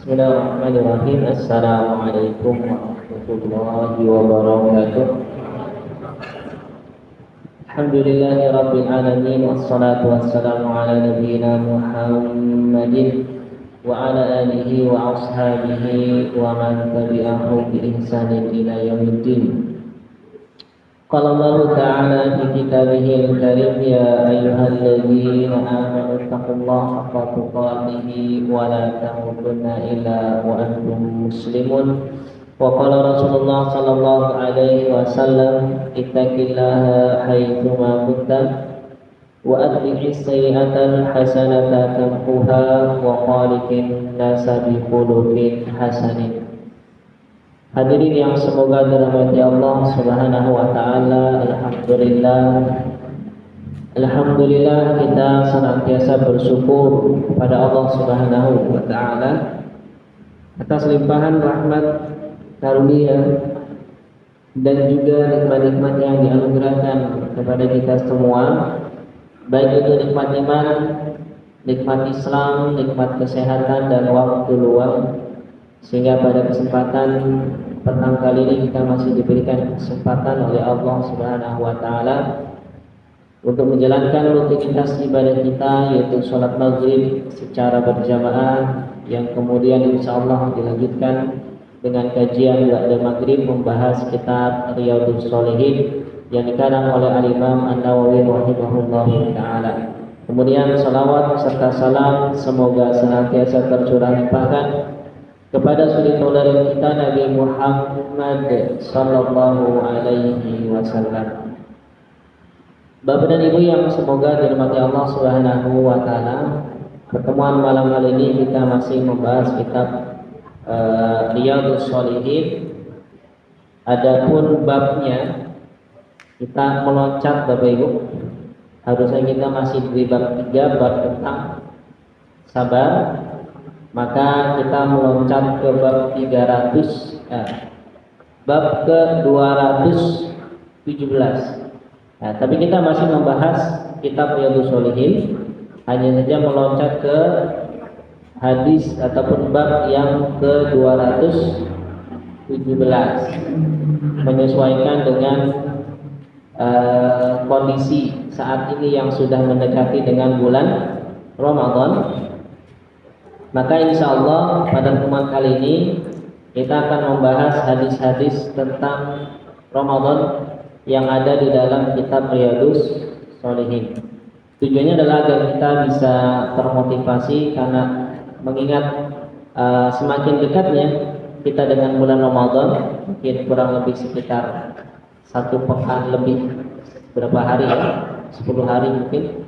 Bismillahirrahmanirrahim. Assalamualaikum warahmatullahi wabarakatuh. Alhamdulillahi rabbil alamin, wassalatu wassalamu ala nabiyyina Muhammadin wa ala alihi wa ashabihi wa man tabi'ahum bi ihsanin ila yaumiddin. Qala Allah Ta'ala fi kitabihil karim, ya ayyuhalladzina amanu taqullaha haqqa tuqatih wa la tamutunna illa wa antum muslimun. Wa qala Rasulullah sallallahu alaihi wasallam, ittaqillaha haitsuma kunta wa atbi'is sayyi'atal hasanata tamhuha wa khaliqin nasa bi khuluqin hasanin. Hadirin yang semoga dirahmati Allah Subhanahu wa taala, alhamdulillah kita senantiasa bersyukur kepada Allah Subhanahu wa taala atas limpahan rahmat, karunia dan juga nikmat-nikmat yang dianugerahkan kepada kita semua, baik itu nikmat iman, nikmat Islam, nikmat kesehatan dan waktu luang, sehingga pada kesempatan petang kali ini kita masih diberikan kesempatan oleh Allah Subhanahu wa taala untuk menjalankan rutinitas ibadah kita, yaitu sholat maghrib secara berjamaah, yang kemudian insyaallah dilanjutkan dengan kajian ba'da maghrib membahas kitab Riyadhus Shalihin yang dikarang oleh Al-Imam An-Nawawi rahimahullahu taala. Kemudian salawat serta salam semoga senantiasa tercurah limpahkan kepada suri tauladan kita Nabi Muhammad sallallahu alaihi wasallam. Bapak dan Ibu yang semoga dirahmati Allah Subhanahu wa taala, pertemuan malam kali ini kita masih membahas kitab Riyadhus Shalihin. Adapun babnya kita meloncat Bapak Ibu. Harusnya kita masih di bab 3, bab tentang sabar. Maka kita meloncat ke bab 300, bab ke 217. Nah, tapi kita masih membahas kitab Riyadhus Shalihin, hanya saja meloncat ke hadis ataupun bab yang ke 217, menyesuaikan dengan kondisi saat ini yang sudah mendekati dengan bulan Ramadan. Maka insya Allah pada pertemuan kali ini kita akan membahas hadis-hadis tentang Ramadan yang ada di dalam kitab Riyadhus Shalihin. Tujuannya adalah agar kita bisa termotivasi, karena mengingat semakin dekatnya kita dengan bulan Ramadan, mungkin kurang lebih sekitar 1 pekan lebih, berapa hari ya, 10 hari mungkin,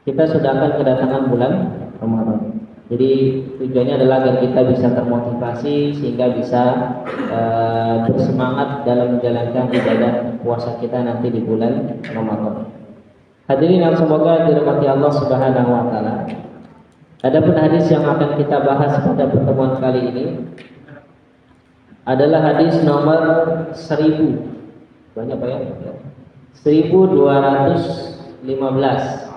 kita sudah akan kedatangan bulan Ramadan. Jadi tujuannya adalah agar kita bisa termotivasi sehingga bisa bersemangat dalam menjalankan ibadah puasa kita nanti di bulan Ramadan. Hadirin yang semoga dirahmati Allah Subhanahu wa taala. Adapun hadis yang akan kita bahas pada pertemuan kali ini adalah hadis nomor 1000. Banyak Pak ya? 1215.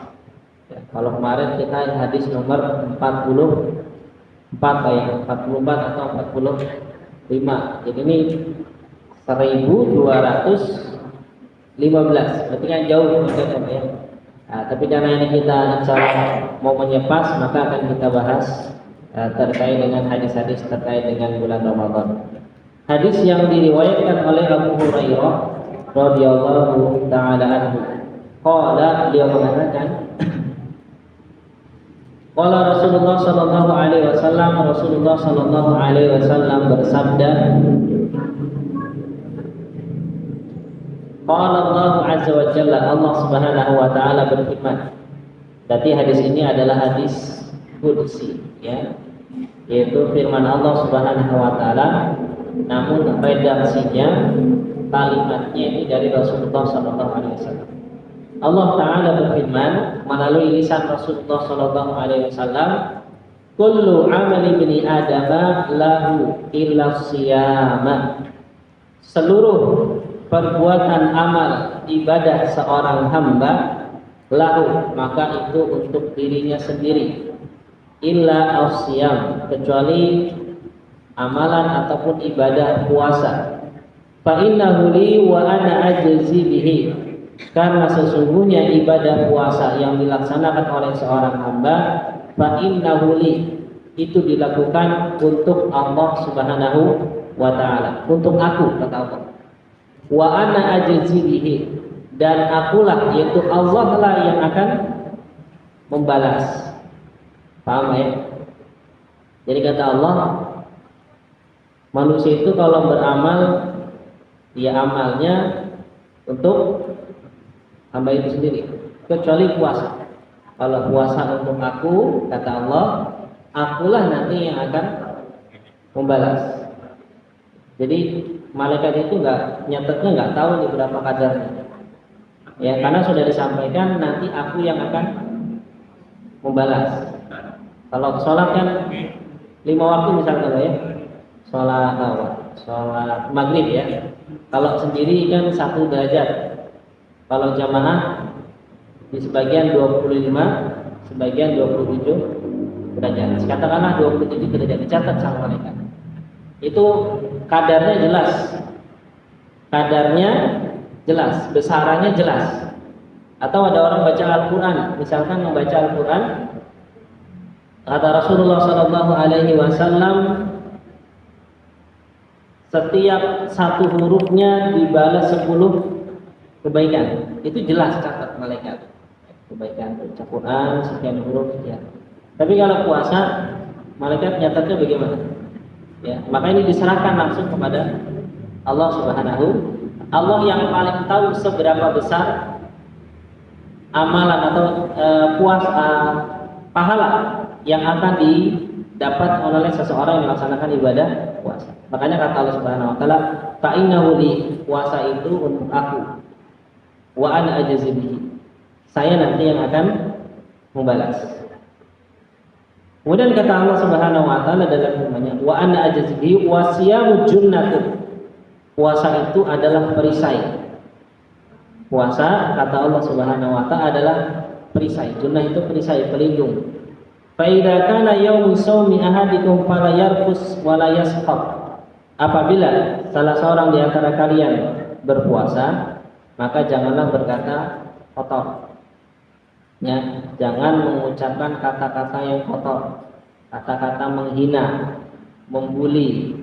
Ya, kalau kemarin kita hadis nomor 44 ya, 44 atau 45. Jadi ini 1215. Berarti kan jauh ya. Nah, tapi karena ini kita insyaallah mau menyepas, maka akan kita bahas terkait dengan hadis-hadis terkait dengan bulan Ramadan. Hadis yang diriwayatkan oleh Abu Hurairah radhiyallahu taala anhu. Qala, beliau mengatakan, qala Rasulullah sallallahu alaihi wasallam, Rasulullah sallallahu alaihi wasallam bersabda, qala Allah azza wa jalla, Allah Subhanahu wa taala berfirman. Berarti hadis ini adalah hadis qudsi ya, yaitu firman Allah Subhanahu wa taala, namun redaksinya, kalimatnya ini dari Rasulullah sallallahu alaihi wasallam. Allah Ta'ala berfirman melalui lisan Rasulullah Sallallahu Alaihi Wasallam, kullu amali bani adama lahu illa siyama. Seluruh perbuatan amal ibadah seorang hamba lahu, maka itu untuk dirinya sendiri, illa as-siyam, kecuali amalan ataupun ibadah puasa. Fa innahu li wa ana ajzi bihi, karena sesungguhnya ibadah puasa yang dilaksanakan oleh seorang hamba, fa innahu li, itu dilakukan untuk Allah Subhanahu wa taala, untuk aku, kata Allah. Wa ana ajzi bihi, dan akulah, yaitu Allah lah yang akan membalas. Paham ya? Jadi kata Allah, manusia itu kalau beramal, dia amalnya untuk hamba itu sendiri, kecuali puasa. Kalau puasa untuk aku, kata Allah, akulah nanti yang akan membalas. Jadi malaikat itu nyatetnya nggak tahu nih berapa kadarnya. Ya, karena sudah disampaikan nanti aku yang akan membalas. Kalau sholat kan 5 waktu misalnya ya, sholat maghrib ya. Kalau sendiri kan 1 derajat. Kalau jamaah di sebagian 25, sebagian 27 derajat. Katakanlah 27 derajat, dicatat sama mereka. Itu kadarnya jelas. Kadarnya jelas, besarannya jelas. Atau ada orang baca Al-Quran, misalkan membaca Al-Quran, kata Rasulullah SAW, setiap satu hurufnya dibalas 10 kebaikan. Itu jelas catat malaikat. Kebaikan baca Quran sekian huruf ya. Tapi kalau puasa, malaikat nyatatnya bagaimana? Ya, maka ini diserahkan langsung kepada Allah Subhanahu. Allah yang paling tahu seberapa besar amalan atau pahala yang akan didapat oleh seseorang yang melaksanakan ibadah puasa. Makanya kata Allah Subhanahu wa taala, fa innahu li, puasa itu untuk aku, wa ana ajzi bihi, saya nanti yang akan membalas. Kemudian kata Allah Subhanahu wa taala dalam firman-Nya, wa ana ajzi bihi wa siyamu junnatun, puasa itu adalah perisai. Puasa kata Allah Subhanahu wa taala adalah perisai. Junnah itu perisai, pelindung. Fa idza kana yaumu shaumi ahadikum fala yarfus wa la yaskhab. Apabila salah seorang di antara kalian berpuasa, maka janganlah berkata kotor. Ya, jangan mengucapkan kata-kata yang kotor, kata-kata menghina, membuli,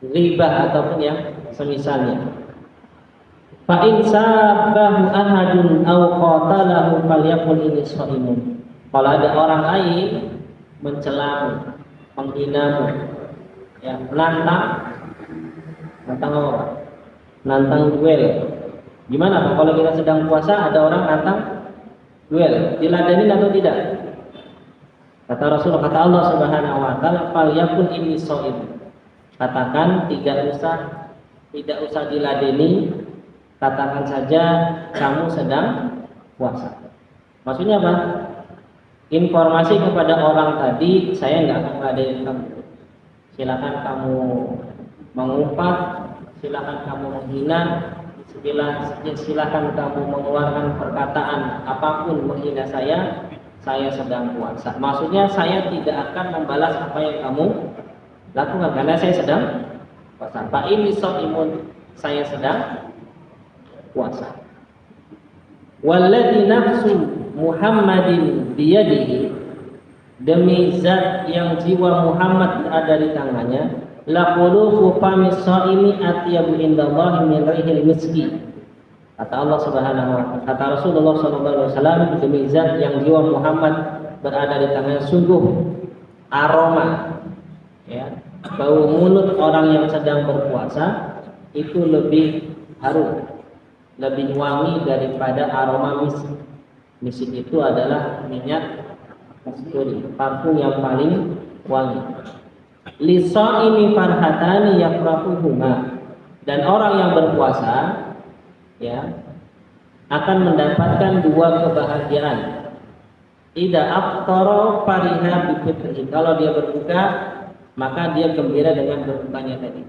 ghibah ataupun yang semisalnya. Fa in sabahu ahadun aw qatalahu falyaqul inni shaimun. Kalau ada orang lain mencelamu, menghinamu, ya, menantang apa? Nantang duel. Gimana Pak kalau kita sedang puasa ada orang nantang duel, diladenin atau tidak? Kata Rasulullah, kata Allah Subhanahu wa taala, falyaqul inni shaim. Katakan tidak usah diladeni, katakan saja kamu sedang puasa. Maksudnya apa? Informasi kepada orang tadi, saya nggak akan ngeladenin kamu. Silakan kamu mengumpat, silakan kamu menghina, silakan kamu mengeluarkan perkataan apapun menghina saya sedang puasa. Maksudnya saya tidak akan membalas apa yang kamu lakukan karena saya sedang puasa. Pak ini shaimun, saya sedang puasa. Walladzi nafsu Muhammadin biyadihi, demi zat yang jiwa Muhammad berada di tangannya, la qulufu fami shaimi atyabu indallahi min rihil miski. Kata Allah Subhanahu wa taala, kata Rasulullah sallallahu alaihi wasallam, demi zat yang jiwa Muhammad berada di tangannya, sungguh aroma, ya, bau mulut orang yang sedang berpuasa itu lebih harum, lebih wangi daripada aroma misik. Misik itu adalah minyak kasturi, parfum yang paling wangi. Lisaimi farhatani yafrahuhuma, dan orang yang berpuasa, ya, akan mendapatkan 2 kebahagiaan. Idza aftara fariha bi fitrihi, kalau dia berbuka maka dia gembira dengan berbukanya tadi.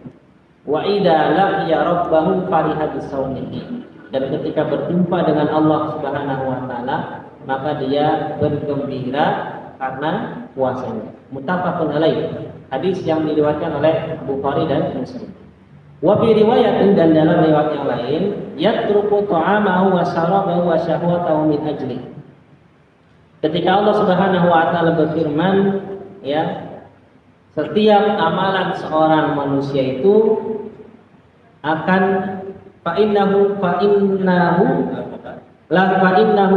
Wa idza laqiya rabbahu fariha bi shaumihi, dan ketika berjumpa dengan Allah Subhanahu wa taala maka dia bergembira karena puasanya. Muttafaqun alaih. Hadis yang diriwayatkan oleh Bukhari dan Muslim. Wa fi riwayatin, dan dalam riwayat yang lain, yatruku ta'amahu wa syarabahu wa syahwatahu min ajli. Ketika Allah Subhanahu wa taala berfirman, ya, setiap amalan seorang manusia itu akan fa innahu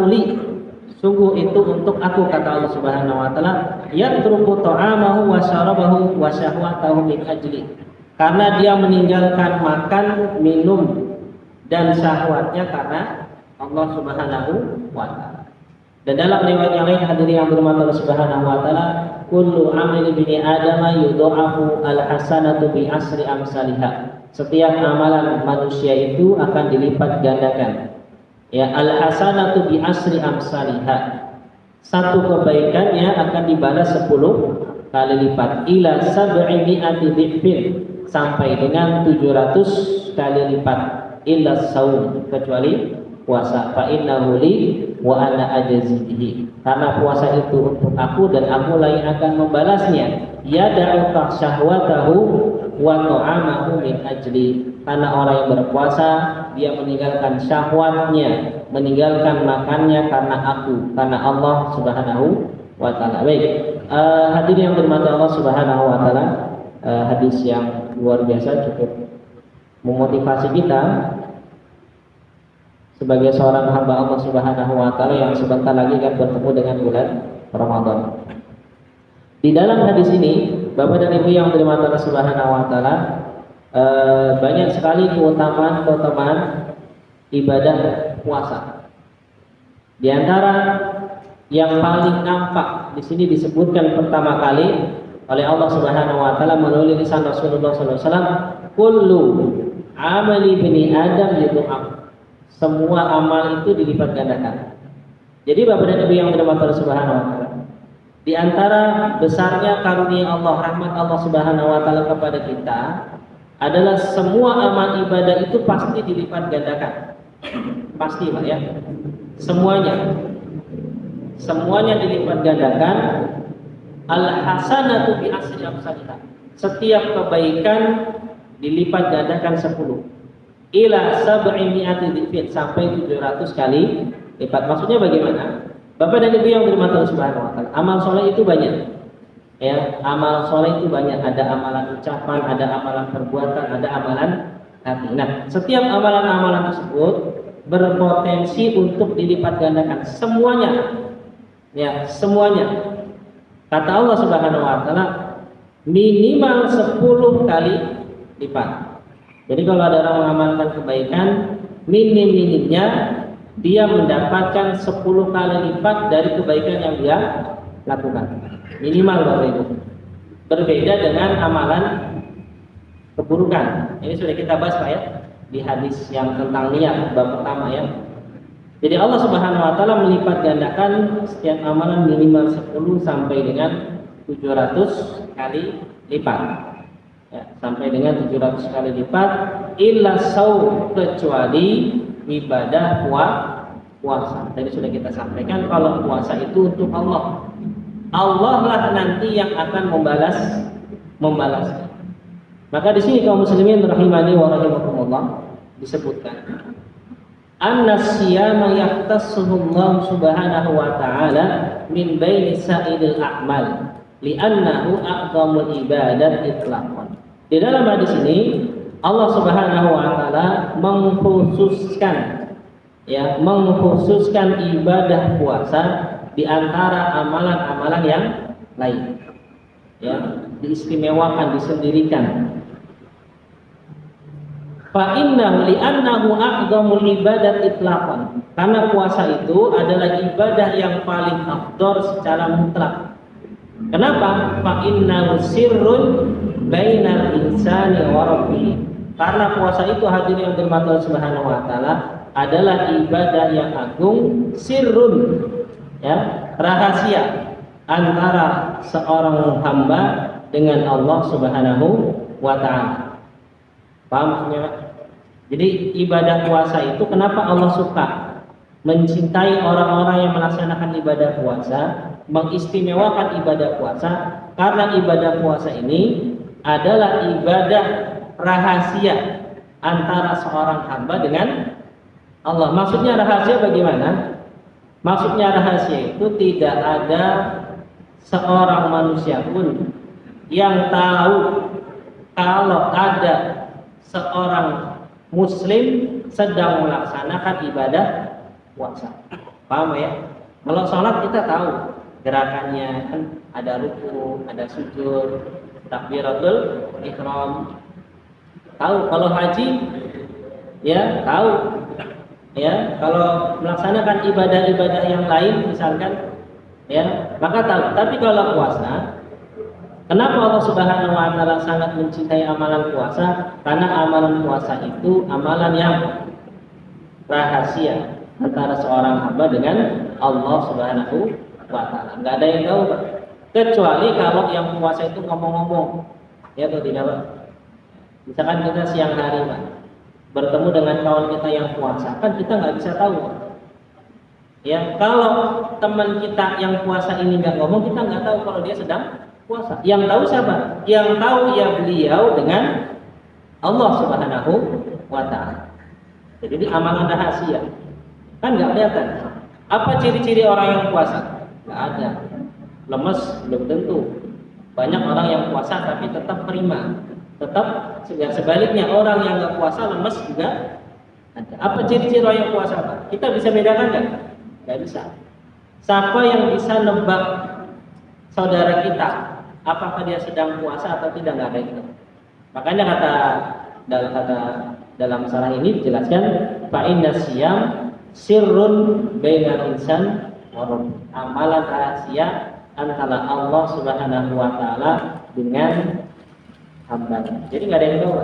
li, sungguh itu untuk aku, kata Allah Subhanahu wa taala, yatruku ta'amahu wa syarabahu wa syahwatahu min ajli, karena dia meninggalkan makan, minum dan syahwatnya karena Allah Subhanahu wa taala. Dan dalam riwayat yang lain, hadirin yang berhormat Allah Subhanahu wa taala, kullu amali bini adama yudha'afu al-hasanatu bi asri amsalihha. Setiap amalan manusia itu akan dilipat gandakan. Ya, al-hasanatu bi asri amsalihha. Satu kebaikannya akan dibalas 10 kali lipat, ila sab'i mi'ati dhifin, sampai dengan 700 kali lipat, illa saum, kecuali puasa, fa innahu li wa ana ajzihi, karena puasa itu untuk aku dan aku lah yang akan membalasnya. Yada'u syahwatahu wa ta'amahu min ajli, karena orang yang berpuasa dia meninggalkan syahwatnya, meninggalkan makannya karena aku, karena Allah Subhanahu wa taala. Baik, hadirin yang berhormat Allah Subhanahu wa taala, hadis yang luar biasa, cukup memotivasi kita sebagai seorang hamba Allah Subhanahu wa taala yang sebentar lagi akan bertemu dengan bulan Ramadan. Di dalam hadis ini, Bapak dan Ibu yang dirahmati Allah Subhanahu wa taala, banyak sekali keutamaan ibadah puasa. Di antara yang paling nampak di sini disebutkan pertama kali oleh Allah Subhanahu wa taala melalui lisan Rasulullah sallallahu alaihi wasallam, kullu amali bani Adam yudha'af. Semua amal itu dilipat gandakan. Jadi Bapak dan Ibu yang dirahmati Allah Subhanahu wa taala, di antara besarnya karunia Allah, rahmat Allah Subhanahu wa taala kepada kita adalah semua amal ibadah itu pasti dilipat gandakan. Pasti, Pak, ya. Semuanya dilipat gandakan. Al-hasanatu bi asri amsalihha. Setiap kebaikan dilipat gandakan 10. Ila sab'i mi'ati dhifin, sampai 700 kali lipat. Maksudnya bagaimana? Bapak dan Ibu yang dirahmati Allah Subhanahu wa taala, amal soleh itu banyak. Ya, amal soleh itu banyak. Ada amalan ucapan, ada amalan perbuatan, ada amalan hati. Nah, setiap amalan-amalan tersebut berpotensi untuk dilipat gandakan. Semuanya. Ya, semuanya. Kata Allah Subhanahu wa taala, minimal 10 kali lipat. Jadi kalau ada orang mengamalkan kebaikan, minim-minimnya dia mendapatkan 10 kali lipat dari kebaikan yang dia lakukan. Minimal, Bapak Ibu. Berbeda dengan amalan keburukan. Ini sudah kita bahas, Pak, ya, di hadis yang tentang niat bab pertama, ya. Jadi Allah Subhanahu wa taala melipat gandakan setiap amalan minimal 10 sampai dengan 700 kali lipat. Ya, sampai dengan 700 kali lipat, illa saum, kecuali ibadah puasa. Tadi sudah kita sampaikan kalau puasa itu untuk Allah. Allah lah nanti yang akan membalas. Maka di sini kaum muslimin rahimani wa rahimakumullah disebutkan, An-nasiyama yahtassuhu Allah Subhanahu wa ta'ala min baini sa'ilil a'mal li'annahu a'zamul ibadat itlaqan. Di dalam hadis ini Allah Subhanahu wa taala mengkhususkan ibadah puasa di antara amalan-amalan yang lain. Ya, diistimewakan, disendirikan. Fa innahu li'annahu a'zamul ibadat itlaqan. Karena puasa itu adalah ibadah yang paling afdal secara mutlak. Kenapa? Fa innahu sirrun bainal insani wa rabbih. Karena puasa itu, hadirin yang dirahmati Allah Subhanahu wa taala, adalah ibadah yang agung, sirrun, ya, rahasia antara seorang hamba dengan Allah Subhanahu wa taala. Paham maksudnya, Pak? Jadi ibadah puasa itu kenapa Allah suka? mencintai orang-orang yang melaksanakan ibadah puasa, mengistimewakan ibadah puasa, karena ibadah puasa ini adalah ibadah rahasia antara seorang hamba dengan Allah. Maksudnya rahasia bagaimana? Maksudnya rahasia itu tidak ada seorang manusia pun yang tahu kalau ada seorang muslim sedang melaksanakan ibadah puasa. Paham ya? Kalau sholat kita tahu gerakannya, kan ada ruku, ada sujud, takbiratul ihram. Tahu. Kalau haji ya tahu. Ya, kalau melaksanakan ibadah-ibadah yang lain misalkan ya, maka tahu. Tapi kalau puasa, kenapa Allah Subhanahu wa taala sangat mencintai amalan puasa? Karena amalan puasa itu amalan yang rahasia antara seorang hamba dengan Allah Subhanahu wa taala. Enggak ada yang tahu, Pak. Kecuali kalau yang puasa itu ngomong-ngomong. Ya atau tidak, Pak? Misalkan kita siang hari, Pak, bertemu dengan kawan kita yang puasa, kan kita nggak bisa tahu, Pak. Ya, kalau teman kita yang puasa ini nggak ngomong, kita nggak tahu kalau dia sedang puasa. Yang tahu siapa? Yang tahu ya beliau dengan Allah Subhanahu wa taala. Jadi ini amalan rahasia. Kan nggak kelihatan. Apa ciri-ciri orang yang puasa? Nggak ada. Lemes belum tentu. Banyak orang yang puasa tapi tetap prima. Tetap sebaliknya orang yang nggak puasa lemes juga ada. Apa ciri-ciri orang yang puasa, Pak? Kita bisa bedakan nggak? Nggak bisa. Siapa yang bisa nebak saudara kita apakah dia sedang puasa atau tidak? Nggak ada itu. Makanya dalam masalah ini dijelaskan fa inna siyam sirrun bainal insan wa rabb. Amalan rahasia antara Allah Subhanahu wa taala dengan hamba. Jadi nggak ada yang tahu.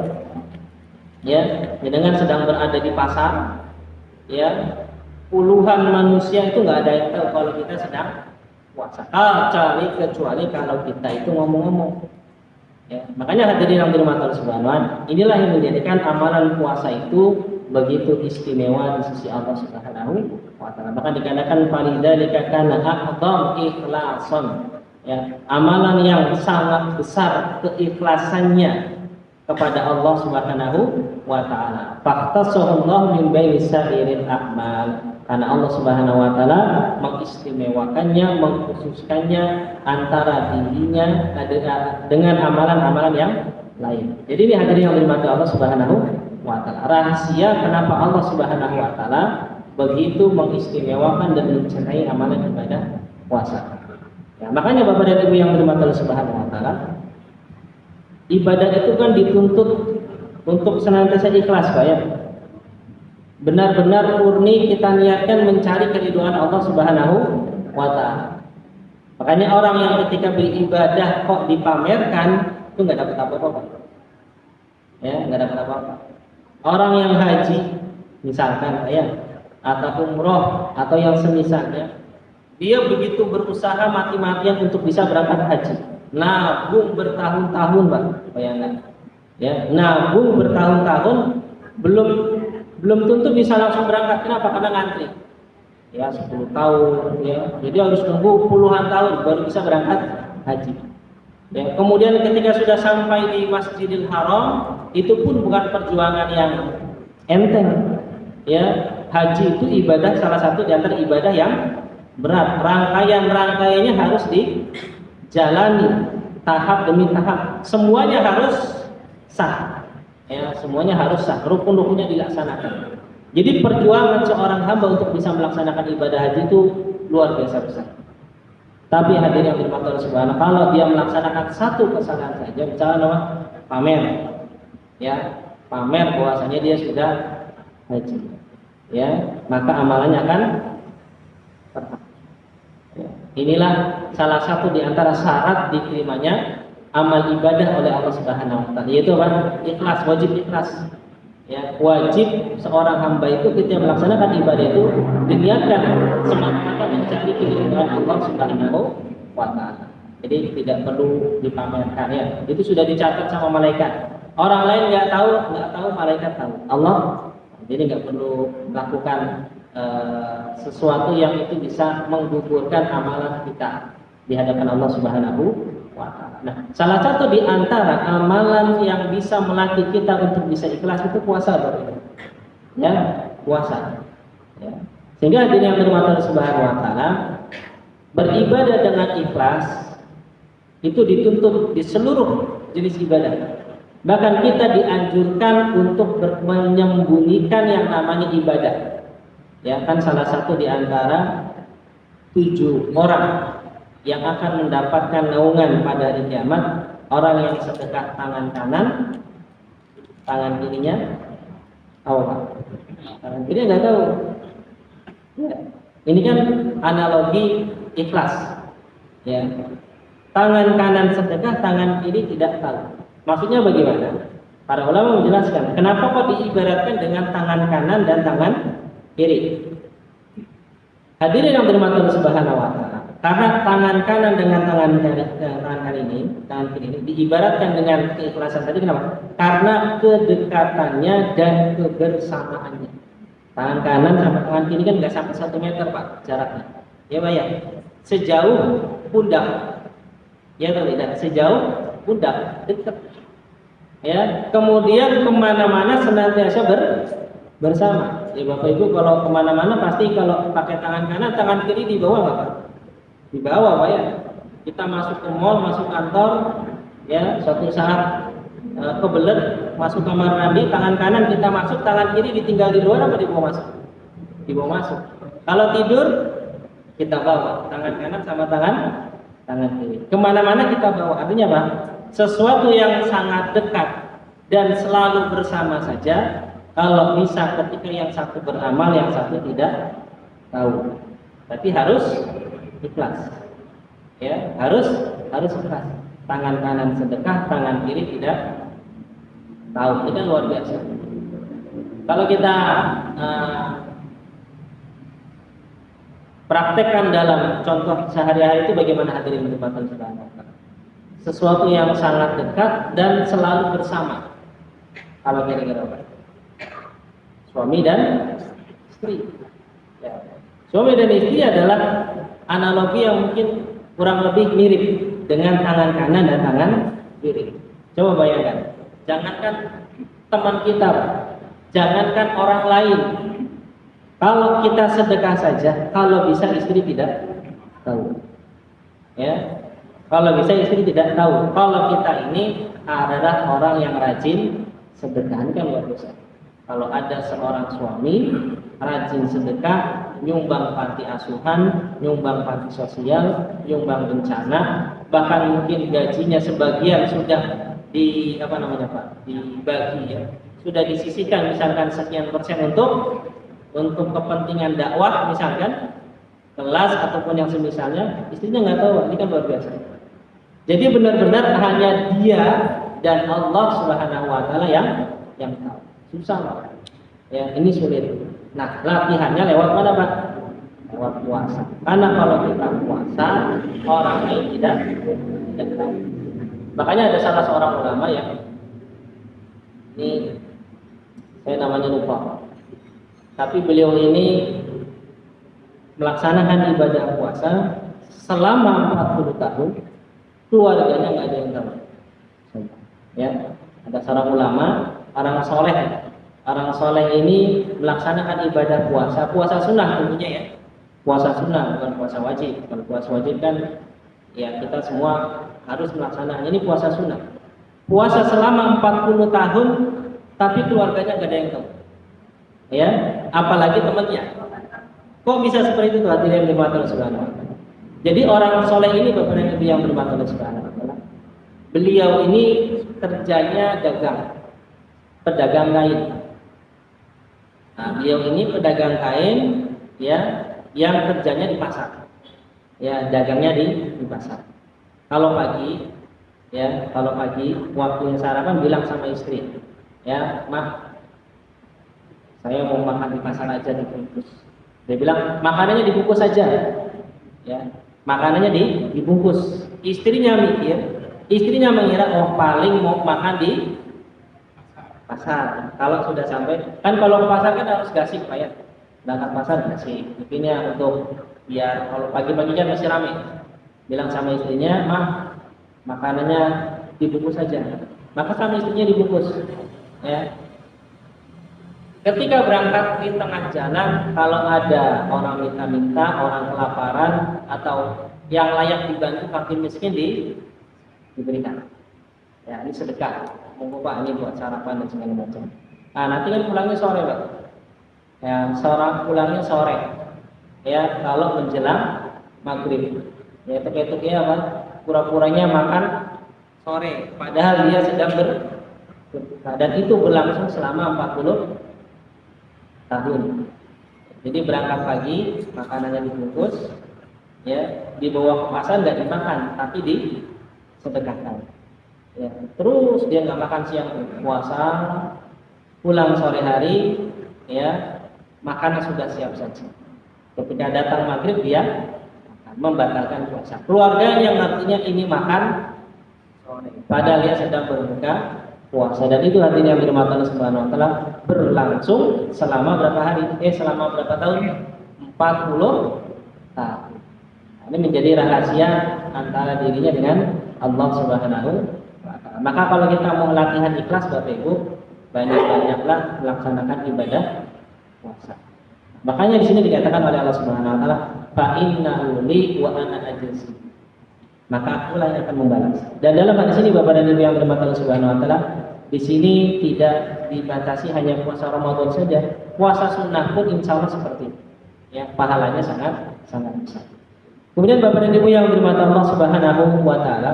Ya, dengan sedang berada di pasar, ya, puluhan manusia itu nggak ada yang tahu kalau kita sedang puasa. Kecuali kalau kita itu ngomong-ngomong. Ya, makanya hadirin yang dirahmati Allah Subhanahu wa taala, inilah yang menjadikan amalan puasa itu begitu istimewa di sisi Allah Subhanahu wa taala. Maka dikatakan falidzalika kana a'dham ikhlasan. Ya, amalan yang sangat besar keikhlasannya kepada Allah Subhanahu wa taala. Faqtasallahu min baini sa'iril a'mal. Karena Allah Subhanahu wa taala mengistimewakannya, mengkhususkannya antara dirinya dengan amalan-amalan yang lain. Jadi ini hadirin yang dirahmati Allah Subhanahu wa taala. Rahasia kenapa Allah Subhanahu wa taala begitu mengistimewakan dan mencintai amalan ibadah puasa. Ya, makanya Bapak dan Ibu yang dirahmati Allah Subhanahu wa taala, ibadah itu kan dituntut untuk senantiasa ikhlas, Pak ya. Benar-benar murni kita niatkan mencari keridhaan Allah Subhanahu wa taala. Makanya orang yang ketika beribadah kok dipamerkan itu nggak dapat apa-apa. Ya, nggak dapat apa-apa. Orang yang haji misalkan ya, atau umroh atau yang semisalnya, dia begitu berusaha mati-matian untuk bisa berangkat haji. Nabung bertahun-tahun, Pak. Bayangkan. Ya, nabung bertahun-tahun belum tentu bisa langsung berangkat. Kenapa? Karena ngantri. Ya, 10 tahun ya. Jadi harus nunggu puluhan tahun baru bisa berangkat haji. Ya, kemudian ketika sudah sampai di Masjidil Haram, itu pun bukan perjuangan yang enteng. Ya, haji itu ibadah, salah satu di antara ibadah yang berat. Rangkaian-rangkaiannya harus dijalani tahap demi tahap. Semuanya harus sah. Ya, semuanya harus sah, rukun-rukunnya dilaksanakan. Jadi perjuangan seorang hamba untuk bisa melaksanakan ibadah haji itu luar biasa besar. Tapi hadirin yang dirahmati Allah Subhanahu wa taala, kalau dia melaksanakan satu kesalahan saja, misalnya pamer, ya, pamer bahwasanya dia sudah haji, ya, maka amalannya akan terhapus. Ya. Inilah salah satu di antara syarat diterimanya amal ibadah oleh Allah Subhanahu wa taala, yaitu apa? Ikhlas, wajib ikhlas. Ya, wajib seorang hamba itu ketika melaksanakan ibadah itu diniatkan semata-mata mencari keridhaan Allah Subhanahu wa taala. Jadi tidak perlu dipamerkan ya. Itu sudah dicatat sama malaikat. Orang lain nggak tahu, malaikat tahu. Allah. Jadi nggak perlu melakukan sesuatu yang itu bisa menggugurkan amalan kita di hadapan Allah Subhanahu wa taala. Nah, salah satu di antara amalan yang bisa melatih kita untuk bisa ikhlas itu puasa, Bapak. Ya, puasa. Ya. Sehingga hadirin yang dirahmati Allah Subhanahu wa taala, beribadah dengan ikhlas itu dituntut di seluruh jenis ibadah. Bahkan kita dianjurkan untuk menyembunyikan yang namanya ibadah. Ya kan, salah satu di antara 7 orang yang akan mendapatkan naungan pada hari kiamat, orang yang sedekah tangan kanan, tangan kirinya Allah. Tangan kiri nggak tahu. Ya. Ini kan analogi ikhlas. Ya. Tangan kanan sedekah, tangan kiri tidak tahu. Maksudnya bagaimana? Para ulama menjelaskan kenapa kok diibaratkan dengan tangan kanan dan tangan kiri. Hadirin yang dirahmati Allah Subhanahu wa taala, karena tangan kanan dengan tangan kiri ini diibaratkan dengan keikhlasan tadi, kenapa? Karena kedekatannya dan kebersamaannya. Tangan kanan sama tangan kiri kan nggak sampai 1 meter, Pak, jaraknya. Ya, Pak ya. Sejauh pundak. Ya atau tidak? Sejauh pundak, dekat. Ya, kemudian kemana-mana senantiasa bersama. Ya Bapak Ibu, kalau kemana-mana pasti kalau pakai tangan kanan, tangan kiri di bawah nggak Pak? Di bawah, Pak ya. Kita masuk ke mall, masuk kantor, ya suatu saat kebelet masuk kamar mandi, tangan kanan kita masuk, tangan kiri ditinggal di luar apa dibawa masuk? Dibawa masuk. Kalau tidur kita bawa tangan kanan sama tangan kiri. Kemana-mana kita bawa. Artinya apa? Sesuatu yang sangat dekat dan selalu bersama saja. Kalau bisa ketika yang satu beramal, yang satu tidak tahu. Tapi harus ikhlas. Ya, harus ikhlas. Tangan kanan sedekah, tangan kiri tidak tahu. Itu kan luar biasa. Kalau kita praktekkan dalam contoh sehari-hari itu bagaimana hadirin mendapatkan sesuatu yang sangat dekat dan selalu bersama. Kalau kira-kira apa? Suami dan istri. Ya. Suami dan istri adalah analogi yang mungkin kurang lebih mirip dengan tangan kanan dan tangan kiri. Coba bayangkan, jangankan teman kita, jangankan orang lain. Kalau kita sedekah saja, kalau bisa istri tidak tahu. Ya. Kalau bisa istri tidak tahu. Kalau kita ini adalah orang yang rajin sedekah, kan luar biasa. Kalau ada seorang suami rajin sedekah, nyumbang panti asuhan, nyumbang panti sosial, nyumbang bencana, bahkan mungkin gajinya sebagian sudah dibagi ya, sudah disisihkan misalkan sekian persen untuk kepentingan dakwah misalkan, kelas ataupun yang semisalnya, istrinya nggak tahu. Ini kan luar biasa. Jadi benar-benar hanya dia dan Allah Subhanahu wa taala yang tahu. Susah Pak. Ya, ini sulit. Nah, latihannya lewat mana Pak? Lewat puasa. Karena kalau kita puasa, orang lain tidak tahu. Makanya ada salah seorang ulama yang ini saya namanya lupa. Tapi beliau ini melaksanakan ibadah puasa selama 40 tahun, keluarganya nggak ada yang tahu. Ya, ada seorang ulama, orang soleh ini melaksanakan ibadah puasa sunnah tentunya ya, puasa sunnah bukan puasa wajib. Kalau puasa wajib kan ya kita semua harus melaksanakan. Ini puasa sunnah, puasa selama 40 tahun, tapi keluarganya gak ada yang tahu. Ya, apalagi temannya. Kok bisa seperti itu? Hadirin yang subhanahu wa ta'ala. Jadi orang soleh ini Bapak Ibu yang bermanfaat subhanahu wa ta'ala, beliau ini kerjanya pedagang kain. Nah, beliau ini pedagang kain ya, yang kerjanya di pasar. Ya, dagangnya di pasar. Kalau pagi waktunya sarapan bilang sama istri, ya, "Mak, saya mau makan di pasar aja dibungkus." Dia bilang, "Makanannya dibungkus saja." Ya, makanannya dibungkus. Istrinya mengira paling mau makan di pasar. Kalau sudah sampai, kan kalau ke pasar kan harus gasik Pak ya. berangkat pasar kasih. Intinya untuk biar kalau pagi-pagi kan masih ramai. Bilang sama istrinya, "Mah, makanannya dibungkus saja." Maka sama istrinya dibungkus. Ya. Ketika berangkat di tengah jalan, kalau ada orang minta-minta, orang kelaparan atau yang layak dibantu fakir miskin diberikan. Ya, ini sedekah. Monggo Pak, ini buat sarapan dan segala macam. Nah, nanti kan pulangnya sore, Pak. Ya, pulangnya sore. Ya, kalau menjelang maghrib. Ya, itu apa? Pura-puranya makan sore, padahal dia sedang berbuka, dan itu berlangsung selama 40 tahun. Jadi berangkat pagi, makanannya dibungkus, ya, dibawa ke pasar nggak dimakan, tapi disedekahkan. Ya, terus dia nggak makan siang, puasa, pulang sore hari, ya, makanan sudah siap saja. Ketika datang maghrib dia membatalkan puasa. Keluarga yang artinya ini makan sore, padahal dia sedang berbuka puasa, dan itu artinya firman Allah Subhanahu wa taala berlangsung selama berapa hari? Selama berapa tahun? 40 tahun. Ini menjadi rahasia antara dirinya dengan Allah Subhanahu wa taala. Maka kalau kita mau latihan ikhlas Bapak Ibu, banyak-banyaklah melaksanakan ibadah puasa. Makanya di sini dikatakan oleh Allah Subhanahu wa taala, "Fa innahu li wa ana ajzi." Maka akulah yang akan membalas. Dan dalam hadis ini Bapak dan Ibu yang dirahmati Allah Subhanahu wa taala, di sini tidak dibatasi hanya puasa Ramadan saja. Puasa sunnah pun insya Allah seperti itu. Ya, pahalanya sangat besar. Kemudian Bapak dan Ibu yang dirahmati Allah Subhanahu wa taala,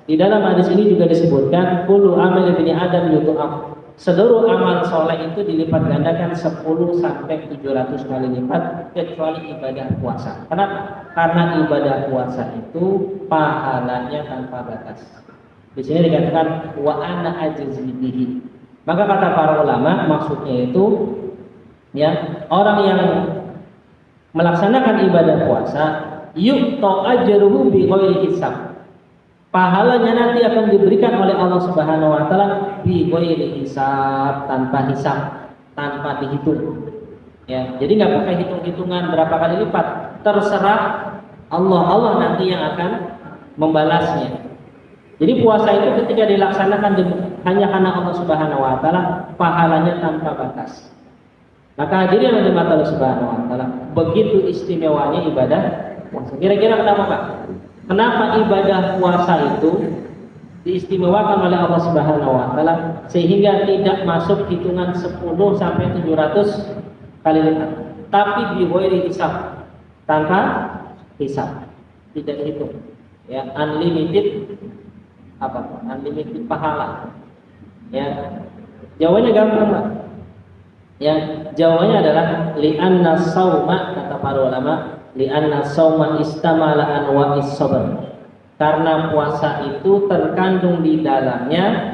di dalam hadis ini juga disebutkan kullu amal ibni adam yutu'af. Seluruh amal soleh itu dilipat gandakan 10 sampai 700 kali lipat kecuali ibadah puasa. Kenapa? Karena ibadah puasa itu pahalanya tanpa batas. Di sini dikatakan wa ana ajzi bihi. Maka kata para ulama maksudnya itu, ya, orang yang melaksanakan ibadah puasa yu'ta ajruhu bi ghairi hisab. Pahalanya nanti akan diberikan oleh Allah Subhanahu wa taala bi ghairi hisab, tanpa hisab, tanpa dihitung. Ya, jadi nggak pakai hitung-hitungan berapa kali lipat, terserah Allah nanti yang akan membalasnya. Jadi puasa itu ketika dilaksanakan hanya karena Allah Subhanahu wa taala, pahalanya tanpa batas. Maka hadirin yang dirahmati Allah Subhanahu wa taala, begitu istimewanya ibadah puasa. Kira-kira kenapa, Pak? Kenapa ibadah puasa itu diistimewakan oleh Allah Subhanahu wa taala sehingga tidak masuk hitungan 10 sampai 700 kali lipat, tapi bi ghairi hisab, tanpa hisab, tidak dihitung. Ya, unlimited unlimited pahala. Ya, jawabannya gampang, Pak. Ya, jawabannya adalah li'anna sauma, kata para ulama, li'anna sauma istamala anwa'is sabr. Karena puasa itu terkandung di dalamnya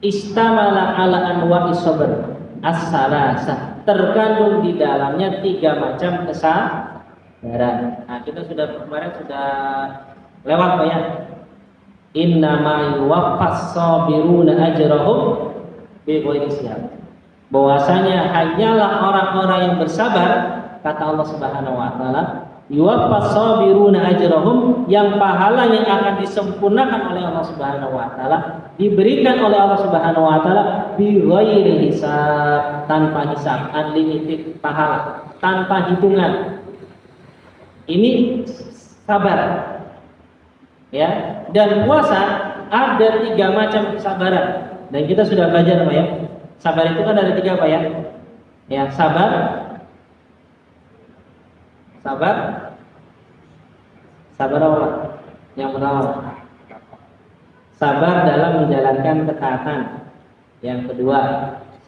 istamala ala anwa'is sabr as-salasah. Terkandung di dalamnya 3 macam kesabaran. Nah, kita kemarin sudah lewat, Pak, ya. Innama yuwaffas sabiruna ajrahum bighairi hisab. Bahwasanya hanyalah orang-orang yang bersabar, kata Allah Subhanahu wa taala, yuwaffas sabiruna ajrahum, yang pahalanya akan disempurnakan oleh Allah Subhanahu wa taala, diberikan oleh Allah Subhanahu wa taala bighairi hisab, tanpa hisab, unlimited pahala, tanpa hitungan. Ini sabar. Ya, dan puasa ada 3 macam kesabaran. Dan kita sudah belajar, Pak, ya. Sabar itu kan ada 3, Pak, ya. Ya, sabar apa? Yang pertama, sabar dalam menjalankan ketaatan. Yang kedua,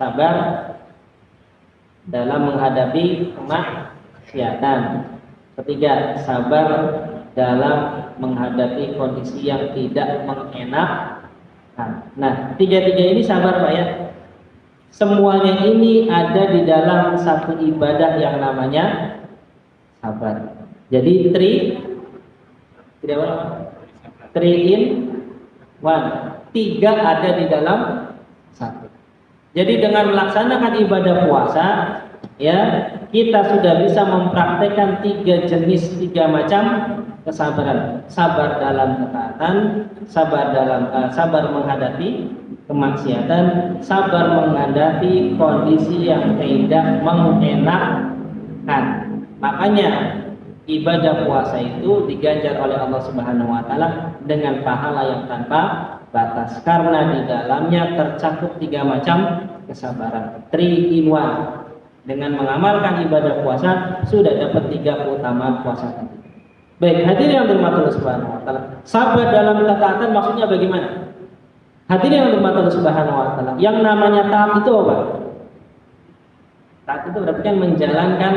sabar dalam menghadapi kemaksiatan. Ketiga, sabar dalam menghadapi kondisi yang tidak mengenakan. Nah, 3 ini sabar, Pak, ya. Semuanya ini ada di dalam satu ibadah yang namanya sabar. Jadi 3 in 1. 3 ada di dalam 1. Jadi dengan melaksanakan ibadah puasa, ya, kita sudah bisa mempraktekkan 3 macam kesabaran. Sabar dalam ketaatan, sabar menghadapi kemaksiatan, sabar menghadapi kondisi yang tidak mengenakan. Makanya ibadah puasa itu diganjar oleh Allah Subhanahu wa taala dengan pahala yang tanpa batas, karena di dalamnya tercakup 3 macam kesabaran. 3 in 1. Dengan mengamalkan ibadah puasa sudah dapat 3 keutamaan puasa tadi. Baik, hadirin yang dirahmati Allah Subhanahu wa taala. Sabar dalam ketaatan maksudnya bagaimana? Hadirin yang dirahmati Allah Subhanahu wa taala. Yang namanya taat itu apa? Taat itu berarti kan menjalankan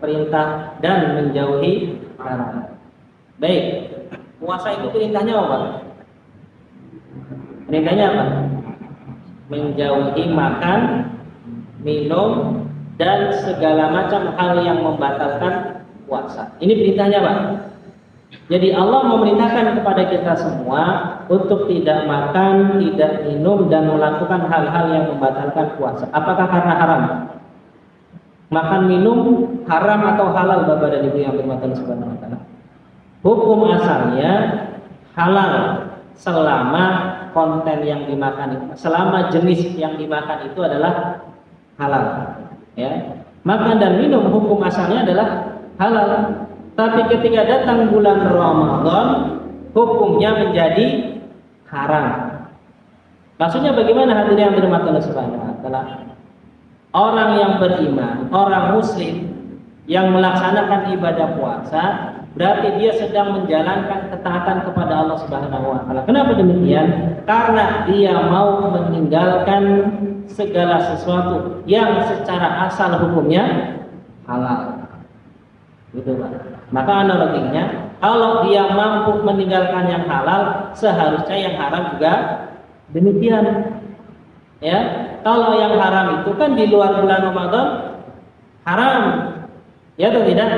perintah dan menjauhi larangan. Baik. Puasa itu perintahnya apa? Perintahnya apa? Menjauhi makan, minum, dan segala macam hal yang membatalkan puasa. Ini perintahnya, Pak. Jadi Allah memerintahkan kepada kita semua untuk tidak makan, tidak minum, dan melakukan hal-hal yang membatalkan puasa. Apakah karena haram? Makan minum haram atau halal, Bapak dan Ibu yang dirahmati Allah Subhanahu wa taala? Hukum asalnya halal selama konten yang dimakan, selama jenis yang dimakan itu adalah halal. Ya, makan dan minum hukum asalnya adalah halal. Tapi ketika datang bulan Ramadan, hukumnya menjadi haram. Maksudnya bagaimana hadirin yang dirahmati Allah Subhanahu wa taala? Orang yang beriman, orang muslim yang melaksanakan ibadah puasa, berarti dia sedang menjalankan ketaatan kepada Allah Subhanahu wa taala. Kenapa demikian? Karena dia mau meninggalkan segala sesuatu yang secara asal hukumnya halal. Gitu, Pak. Maka analoginya, kalau dia mampu meninggalkan yang halal, seharusnya yang haram juga demikian. Ya, kalau yang haram itu kan di luar bulan Ramadan haram. Ya atau tidak?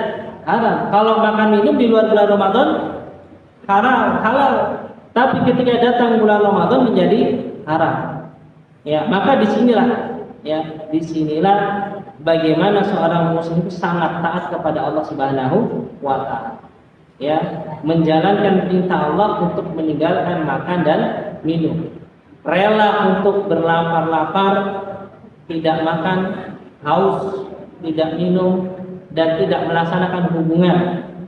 Haram. Kalau makan minum di luar bulan Ramadan haram, halal. Tapi ketika datang bulan Ramadan menjadi haram. Ya, maka disinilah bagaimana seorang muslim itu sangat taat kepada Allah Subhanahu wa taala. Ya, menjalankan perintah Allah untuk meninggalkan makan dan minum. Rela untuk berlapar-lapar, tidak makan, haus, tidak minum, dan tidak melaksanakan hubungan